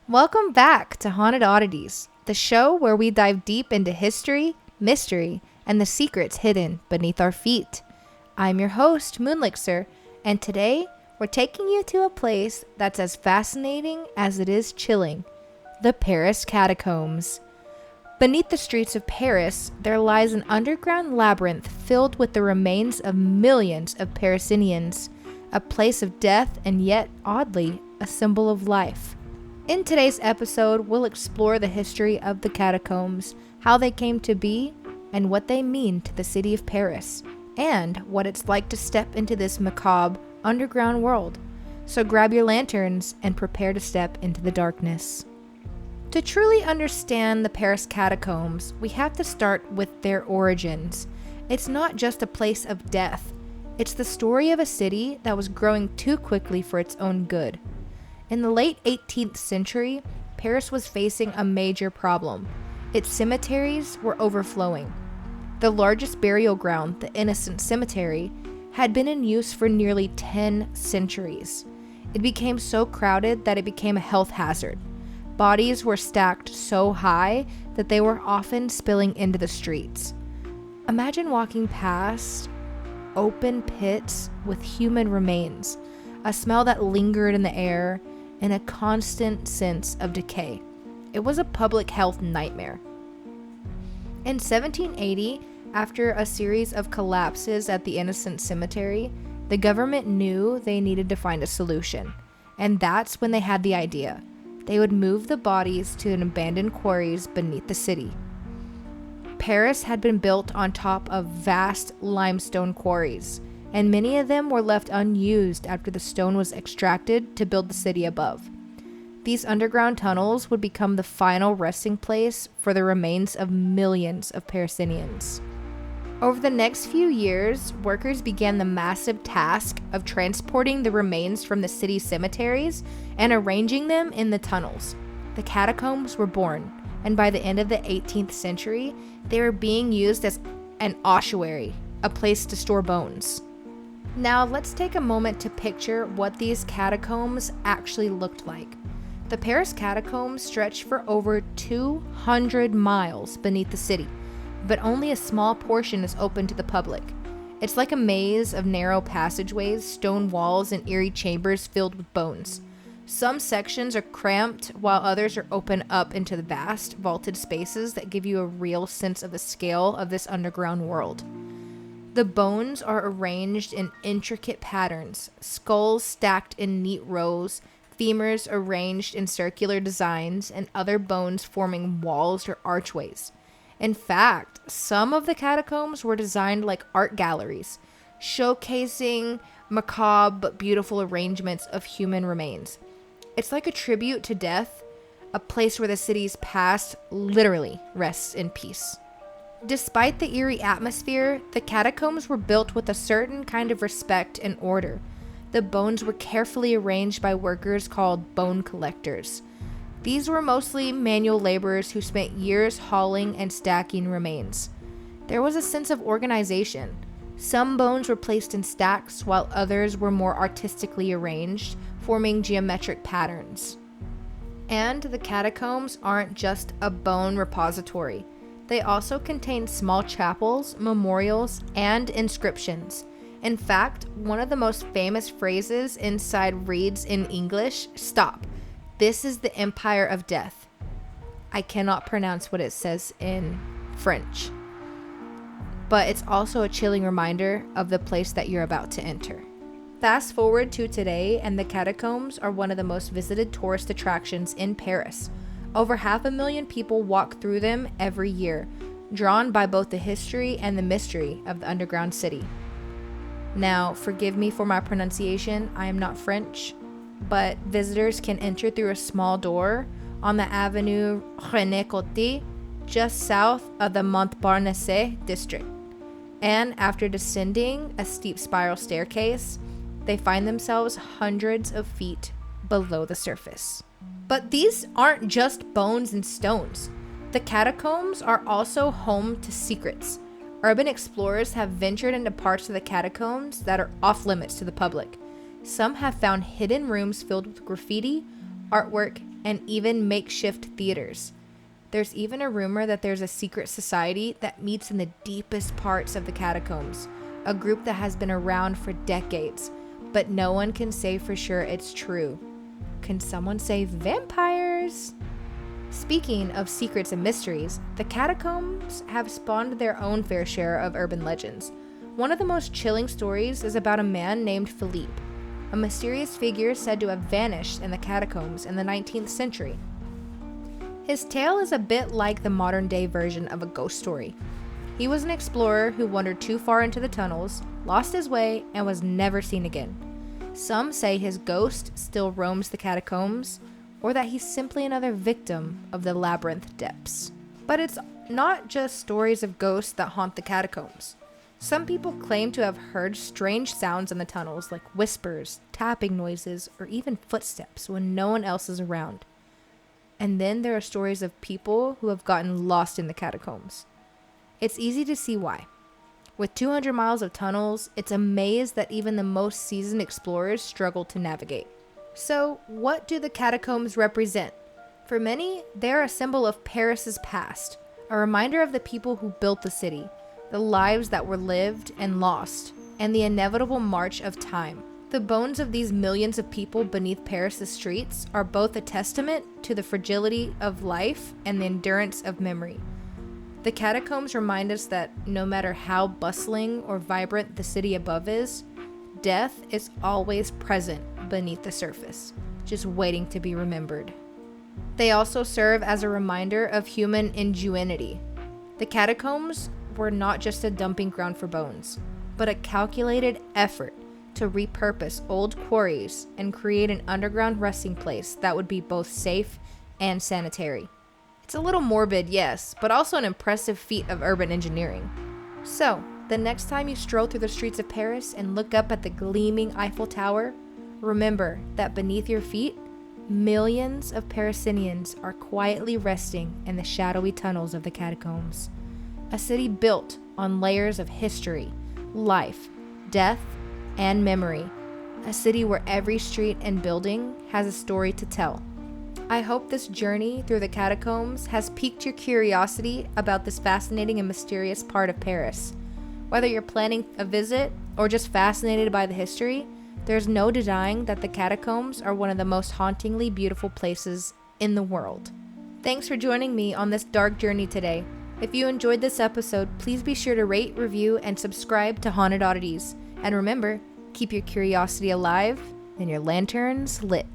Welcome back to Haunted Oddities, the show where we dive deep into history, mystery, and the secrets hidden beneath our feet. I'm your host, Moonlixer, and today we're taking you to a place that's as fascinating as it is chilling, the Paris Catacombs. Beneath the streets of Paris, there lies an underground labyrinth filled with the remains of millions of Parisinians, a place of death and yet, oddly, a symbol of life. In today's episode, we'll explore the history of the catacombs, how they came to be, and what they mean to the city of Paris, and what it's like to step into this macabre, underground world. So grab your lanterns and prepare to step into the darkness. To truly understand the Paris catacombs, we have to start with their origins. It's not just a place of death. It's the story of a city that was growing too quickly for its own good. In the late 18th century, Paris was facing a major problem. Its cemeteries were overflowing. The largest burial ground, the Innocent Cemetery, had been in use for nearly 10 centuries. It became so crowded that it became a health hazard. Bodies were stacked so high that they were often spilling into the streets. Imagine walking past open pits with human remains, a smell that lingered in the air, and a constant sense of decay. It was a public health nightmare. In 1780, after a series of collapses at the Innocent Cemetery, the government knew they needed to find a solution, and that's when they had the idea. They would move the bodies to an abandoned quarries beneath the city. Paris had been built on top of vast limestone quarries, and many of them were left unused after the stone was extracted to build the city above. These underground tunnels would become the final resting place for the remains of millions of Parisinians. Over the next few years, workers began the massive task of transporting the remains from the city's cemeteries and arranging them in the tunnels. The catacombs were born, and by the end of the 18th century, they were being used as an ossuary, a place to store bones. Now let's take a moment to picture what these catacombs actually looked like. The Paris catacombs stretched for over 200 miles beneath the city, but only a small portion is open to the public. It's like a maze of narrow passageways, stone walls, and eerie chambers filled with bones. Some sections are cramped, while others are open up into the vast, vaulted spaces that give you a real sense of the scale of this underground world. The bones are arranged in intricate patterns, skulls stacked in neat rows, femurs arranged in circular designs, and other bones forming walls or archways. In fact, some of the catacombs were designed like art galleries, showcasing macabre but beautiful arrangements of human remains. It's like a tribute to death, a place where the city's past literally rests in peace. Despite the eerie atmosphere, the catacombs were built with a certain kind of respect and order. The bones were carefully arranged by workers called bone collectors. These were mostly manual laborers who spent years hauling and stacking remains. There was a sense of organization. Some bones were placed in stacks, while others were more artistically arranged, forming geometric patterns. And the catacombs aren't just a bone repository. They also contain small chapels, memorials, and inscriptions. In fact, one of the most famous phrases inside reads in English, "Stop. This is the Empire of Death." I cannot pronounce what it says in French, but it's also a chilling reminder of the place that you're about to enter. Fast forward to today, and the catacombs are one of the most visited tourist attractions in Paris. Over 500,000 people walk through them every year, drawn by both the history and the mystery of the underground city. Now, forgive me for my pronunciation, I am not French, but visitors can enter through a small door on the Avenue René Coty, just south of the Montparnasse district. And after descending a steep spiral staircase, they find themselves hundreds of feet below the surface. But these aren't just bones and stones. The catacombs are also home to secrets. Urban explorers have ventured into parts of the catacombs that are off limits to the public. Some have found hidden rooms filled with graffiti, artwork, and even makeshift theaters. There's even a rumor that there's a secret society that meets in the deepest parts of the catacombs, a group that has been around for decades, but no one can say for sure it's true. Can someone say vampires? Speaking of secrets and mysteries, the catacombs have spawned their own fair share of urban legends. One of the most chilling stories is about a man named Philippe, a mysterious figure said to have vanished in the catacombs in the 19th century. His tale is a bit like the modern-day version of a ghost story. He was an explorer who wandered too far into the tunnels, lost his way, and was never seen again. Some say his ghost still roams the catacombs, or that he's simply another victim of the labyrinth depths. But it's not just stories of ghosts that haunt the catacombs. Some people claim to have heard strange sounds in the tunnels, like whispers, tapping noises, or even footsteps when no one else is around. And then there are stories of people who have gotten lost in the catacombs. It's easy to see why. With 200 miles of tunnels, it's a maze that even the most seasoned explorers struggle to navigate. So, what do the catacombs represent? For many, they're a symbol of Paris's past, a reminder of the people who built the city, the lives that were lived and lost, and the inevitable march of time. The bones of these millions of people beneath Paris's streets are both a testament to the fragility of life and the endurance of memory. The catacombs remind us that no matter how bustling or vibrant the city above is, death is always present beneath the surface, just waiting to be remembered. They also serve as a reminder of human ingenuity. The catacombs were not just a dumping ground for bones, but a calculated effort to repurpose old quarries and create an underground resting place that would be both safe and sanitary. It's a little morbid, yes, but also an impressive feat of urban engineering. So, the next time you stroll through the streets of Paris and look up at the gleaming Eiffel Tower, remember that beneath your feet, millions of Parisinians are quietly resting in the shadowy tunnels of the catacombs. A city built on layers of history, life, death, and memory. A city where every street and building has a story to tell. I hope this journey through the catacombs has piqued your curiosity about this fascinating and mysterious part of Paris. Whether you're planning a visit or just fascinated by the history, there's no denying that the catacombs are one of the most hauntingly beautiful places in the world. Thanks for joining me on this dark journey today. If you enjoyed this episode, please be sure to rate, review, and subscribe to Haunted Oddities. And remember, keep your curiosity alive and your lanterns lit.